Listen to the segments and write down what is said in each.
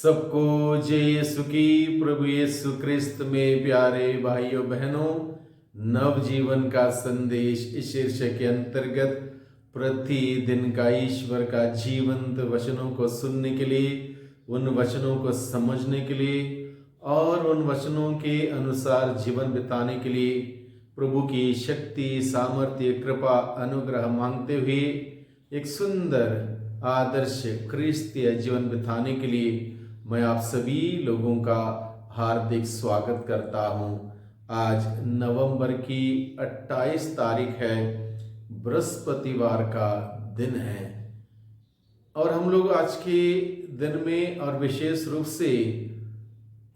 सबको जय यीशु की। प्रभु यीशु क्रिस्त में प्यारे भाइयों बहनों, नवजीवन का संदेश इस शीर्षक के अंतर्गत प्रतिदिन का ईश्वर का जीवंत वचनों को सुनने के लिए, उन वचनों को समझने के लिए और उन वचनों के अनुसार जीवन बिताने के लिए प्रभु की शक्ति, सामर्थ्य, कृपा, अनुग्रह मांगते हुए एक सुंदर आदर्श क्रिस्तीय जीवन बिताने के लिए मैं आप सभी लोगों का हार्दिक स्वागत करता हूं। आज नवंबर की 28 तारीख है, बृहस्पतिवार का दिन है और हम लोग आज के दिन में और विशेष रूप से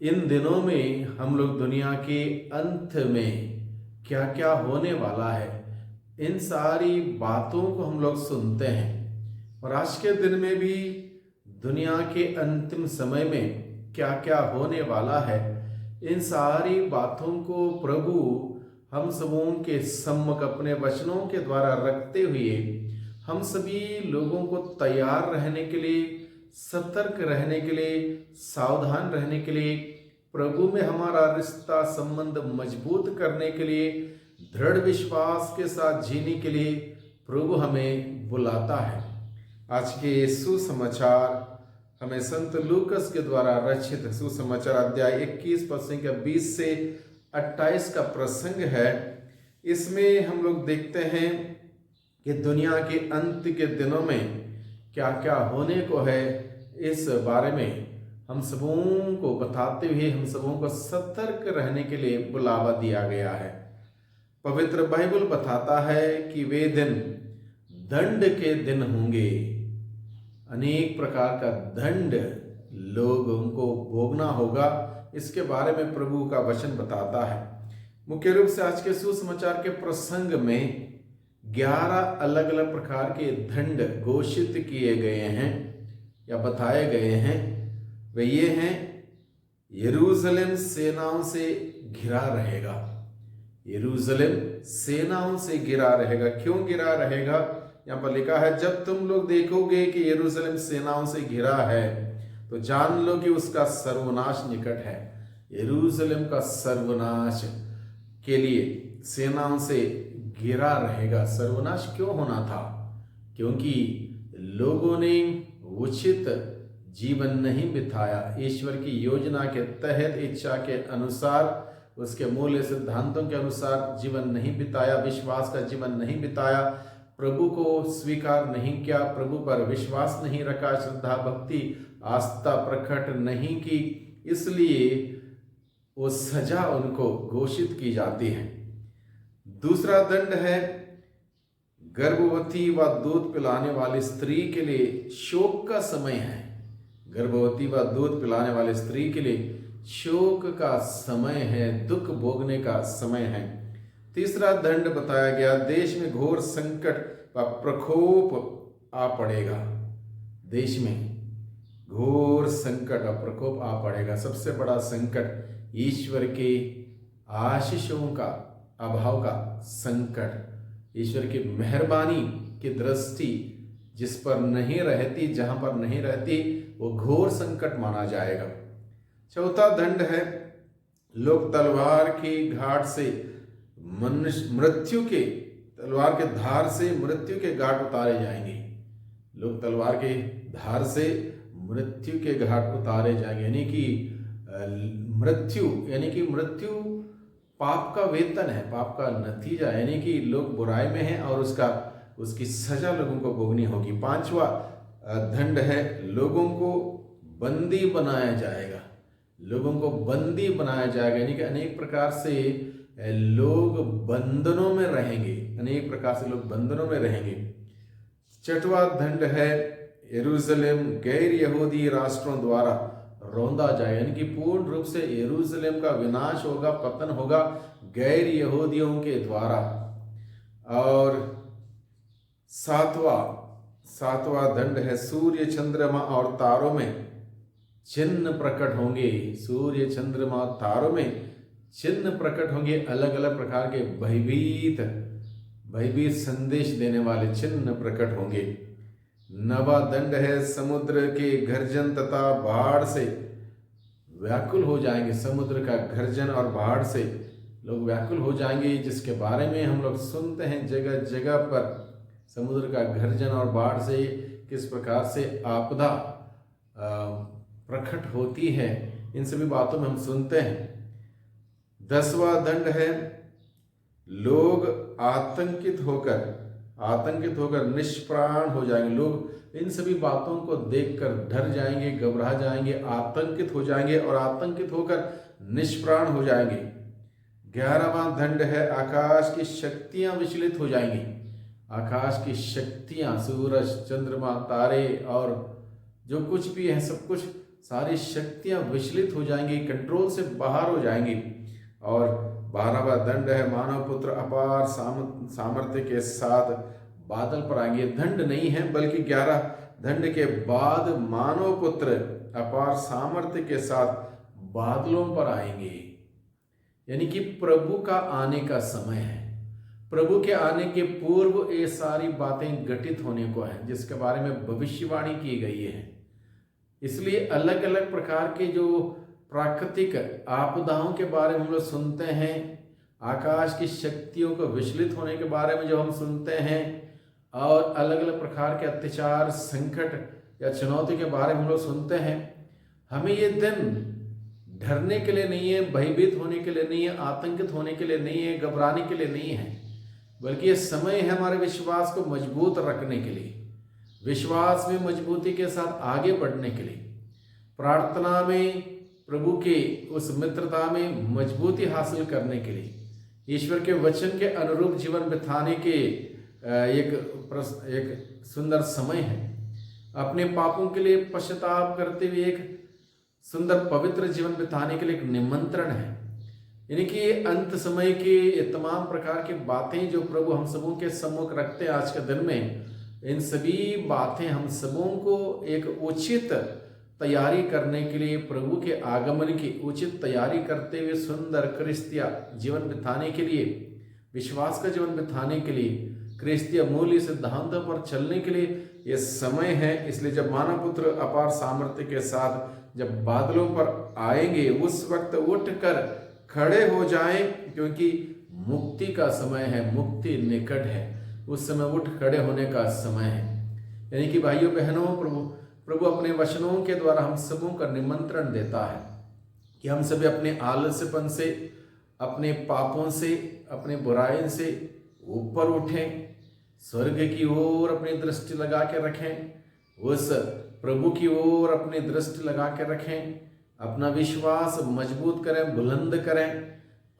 इन दिनों में हम लोग दुनिया के अंत में क्या क्या होने वाला है, इन सारी बातों को हम लोग सुनते हैं। और आज के दिन में भी दुनिया के अंतिम समय में क्या क्या होने वाला है, इन सारी बातों को प्रभु हम सबों के सम्मुख अपने वचनों के द्वारा रखते हुए हम सभी लोगों को तैयार रहने के लिए, सतर्क रहने के लिए, सावधान रहने के लिए, प्रभु में हमारा रिश्ता संबंध मजबूत करने के लिए, दृढ़ विश्वास के साथ जीने के लिए प्रभु हमें बुलाता है। आज के सुसमाचार हमें संत लूकस के द्वारा रचित सुसमाचार अध्याय 21 पद संख्या 20 से 28 का प्रसंग है। इसमें हम लोग देखते हैं कि दुनिया के अंत के दिनों में क्या क्या होने को है, इस बारे में हम सबों को बताते हुए हम सबों को सतर्क रहने के लिए बुलावा दिया गया है। पवित्र बाइबल बताता है कि वे दिन दंड के दिन होंगे। अनेक प्रकार का दंड लोगों को भोगना होगा, इसके बारे में प्रभु का वचन बताता है। मुख्य रूप से आज के सुसमाचार के प्रसंग में 11 अलग अलग प्रकार के दंड घोषित किए गए हैं या बताए गए हैं। वे ये हैं, यरूशलेम सेनाओं से घिरा रहेगा। यरूशलेम सेनाओं से घिरा रहेगा। क्यों घिरा रहेगा? यहाँ पर लिखा है, जब तुम लोग देखोगे कि यरूशलेम सेनाओं से घिरा है तो जान लो कि उसका सर्वनाश निकट है। यरूशलेम का सर्वनाश के लिए सेनाओं से घिरा रहेगा। सर्वनाश क्यों होना था? क्योंकि लोगों ने उचित जीवन नहीं बिताया, ईश्वर की योजना के तहत इच्छा के अनुसार, उसके मूल्य सिद्धांतों के अनुसार जीवन नहीं बिताया, विश्वास का जीवन नहीं बिताया, प्रभु को स्वीकार नहीं किया, प्रभु पर विश्वास नहीं रखा, श्रद्धा, भक्ति, आस्था प्रकट नहीं की, इसलिए वो सजा उनको घोषित की जाती है। दूसरा दंड है, गर्भवती व दूध पिलाने वाली स्त्री के लिए शोक का समय है। गर्भवती व दूध पिलाने वाली स्त्री के लिए शोक का समय है, दुख भोगने का समय है। तीसरा दंड बताया गया, देश में घोर संकट व प्रकोप आ पड़ेगा। देश में घोर संकट और प्रकोप आ पड़ेगा। सबसे बड़ा संकट ईश्वर के आशीषों का अभाव का संकट, ईश्वर की मेहरबानी की दृष्टि जिस पर नहीं रहती, जहां पर नहीं रहती, वो घोर संकट माना जाएगा। चौथा दंड है, लोग तलवार की घाट से मृत्यु के तलवार के धार से मृत्यु के घाट उतारे जाएंगे। लोग तलवार के धार से मृत्यु के घाट उतारे जाएंगे, यानी कि मृत्यु पाप का वेतन है, पाप का नतीजा, यानी कि लोग बुराई में हैं और उसकी सजा लोगों को भोगनी होगी। पांचवा दंड है, लोगों को बंदी बनाया जाएगा। लोगों को बंदी बनाया जाएगा, यानी कि अनेक प्रकार से लोग बंधनों में रहेंगे, अनेक प्रकार से लोग बंधनों में रहेंगे। छठवां दंड है, यरूशलेम गैर यहूदी राष्ट्रों द्वारा रौंदा जाए, यानी कि पूर्ण रूप से यरूशलेम का विनाश होगा, पतन होगा गैर यहूदियों के द्वारा। और सातवां दंड है, सूर्य, चंद्रमा और तारों में चिन्ह प्रकट होंगे। सूर्य, चंद्रमा, तारों में चिन्ह प्रकट होंगे। अलग अलग प्रकार के भयभीत संदेश देने वाले चिन्ह प्रकट होंगे। नवा दंड है समुद्र के गर्जन तथा बाढ़ से व्याकुल हो जाएंगे। समुद्र का गर्जन और बाढ़ से लोग व्याकुल हो जाएंगे, जिसके बारे में हम लोग सुनते हैं जगह जगह पर। समुद्र का गर्जन और बाढ़ से किस प्रकार से आपदा प्रकट होती है, इन सभी बातों में हम सुनते हैं। 10वां दंड है लोग आतंकित होकर निष्प्राण हो जाएंगे। लोग इन सभी बातों को देखकर डर जाएंगे, घबरा जाएंगे, आतंकित हो जाएंगे और आतंकित होकर निष्प्राण हो जाएंगे। 11वां दंड है आकाश की शक्तियां विचलित हो जाएंगी। आकाश की शक्तियां, सूरज, चंद्रमा, तारे और जो कुछ भी है सब कुछ, सारी शक्तियां विचलित हो जाएंगी, कंट्रोल से बाहर हो जाएंगी। और 12वां दंड है मानव पुत्र अपार सामर्थ्य के साथ बादल पर आएंगे। दंड नहीं है बल्कि 11 दंड के बाद मानव पुत्र अपार सामर्थ्य के साथ बादलों पर आएंगे। यानी कि प्रभु का आने का समय है। प्रभु के आने के पूर्व ये सारी बातें घटित होने को है, जिसके बारे में भविष्यवाणी की गई है। इसलिए अलग अलग प्रकार के जो प्राकृतिक आपदाओं के बारे में हम लोग सुनते हैं, आकाश की शक्तियों को विचलित होने के बारे में जो हम सुनते हैं, और अलग अलग प्रकार के अत्याचार, संकट या चुनौती के बारे में हम लोग सुनते हैं, हमें ये दिन डरने के लिए नहीं है, भयभीत होने के लिए नहीं है, आतंकित होने के लिए नहीं है, घबराने के लिए नहीं है, बल्कि ये समय है हमारे विश्वास को मजबूत रखने के लिए, विश्वास में मजबूती के साथ आगे बढ़ने के लिए, प्रार्थना में प्रभु के उस मित्रता में मजबूती हासिल करने के लिए, ईश्वर के वचन के अनुरूप जीवन बिताने के एक सुंदर समय है। अपने पापों के लिए पश्चाताप करते हुए एक सुंदर पवित्र जीवन बिताने के लिए एक निमंत्रण है। यानी कि अंत समय के तमाम प्रकार की बातें जो प्रभु हम सबों के सम्मुख रखते हैं आज के दिन में, इन सभी बातें हम सबों को एक उचित तैयारी करने के लिए, प्रभु के आगमन की उचित तैयारी करते हुए सुंदर क्रिस्तीय जीवन बिताने के लिए, विश्वास का जीवन बिताने के लिए, क्रिस्तीय मूल्य सिद्धांतों पर चलने के लिए ये समय है। इसलिए जब मानव पुत्र अपार सामर्थ्य के साथ जब बादलों पर आएंगे, उस वक्त उठकर खड़े हो जाएं, क्योंकि मुक्ति का समय है, मुक्ति निकट है। उस समय उठ खड़े होने का समय है। यानी कि भाइयों बहनों, प्रभु अपने वचनों के द्वारा हम सबों का निमंत्रण देता है कि हम सभी अपने आलस्यपन से, अपने पापों से, अपने बुराई से ऊपर उठें, स्वर्ग की ओर अपनी दृष्टि लगा के रखें, उस प्रभु की ओर अपनी दृष्टि लगा के रखें, अपना विश्वास मजबूत करें, बुलंद करें,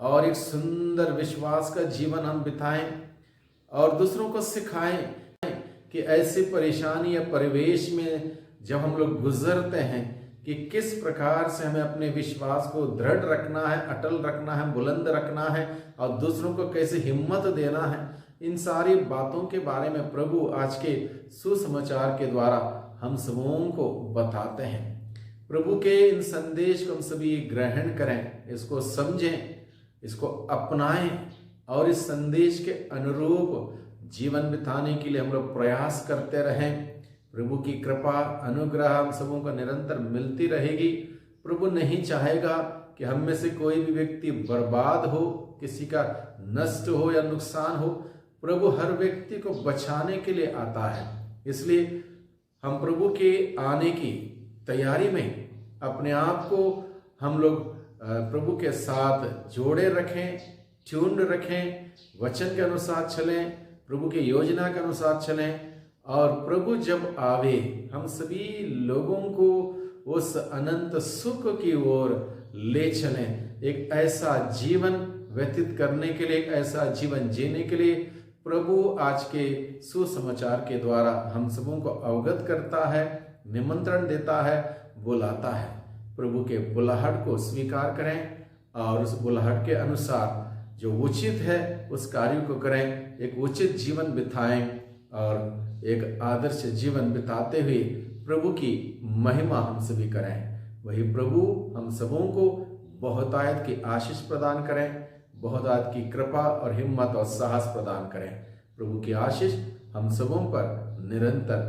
और एक सुंदर विश्वास का जीवन हम बिताएं और दूसरों को सिखाएं कि ऐसे परेशानी या परिवेश में जब हम लोग गुजरते हैं कि किस प्रकार से हमें अपने विश्वास को दृढ़ रखना है, अटल रखना है, बुलंद रखना है, और दूसरों को कैसे हिम्मत देना है। इन सारी बातों के बारे में प्रभु आज के सुसमाचार के द्वारा हम सबों को बताते हैं। प्रभु के इन संदेश को हम सभी ग्रहण करें, इसको समझें, इसको अपनाएं और इस संदेश के अनुरूप जीवन बिताने के लिए हम लोग प्रयास करते रहें। प्रभु की कृपा, अनुग्रह हम सबों को निरंतर मिलती रहेगी। प्रभु नहीं चाहेगा कि हम में से कोई भी व्यक्ति बर्बाद हो, किसी का नष्ट हो या नुकसान हो। प्रभु हर व्यक्ति को बचाने के लिए आता है। इसलिए हम प्रभु के आने की तैयारी में अपने आप को हम लोग प्रभु के साथ जोड़े रखें, ट्यून्ड रखें, वचन के अनुसार चलें, प्रभु की योजना के अनुसार चलें, और प्रभु जब आवे हम सभी लोगों को उस अनंत सुख की ओर ले चलें। एक ऐसा जीवन व्यतीत करने के लिए, एक ऐसा जीवन जीने के लिए प्रभु आज के सुसमाचार के द्वारा हम सबों को अवगत करता है, निमंत्रण देता है, बुलाता है। प्रभु के बुलाहट को स्वीकार करें और उस बुलाहट के अनुसार जो उचित है उस कार्य को करें, एक उचित जीवन बिताएं और एक आदर्श जीवन बिताते हुए प्रभु की महिमा हम सभी करें। वही प्रभु हम सबों को बहुतायत की आशीष प्रदान करें, बहुतायत की कृपा और हिम्मत और साहस प्रदान करें। प्रभु की आशीष हम सबों पर निरंतर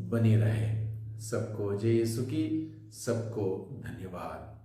बनी रहे। सबको जय यीशु की, सबको धन्यवाद।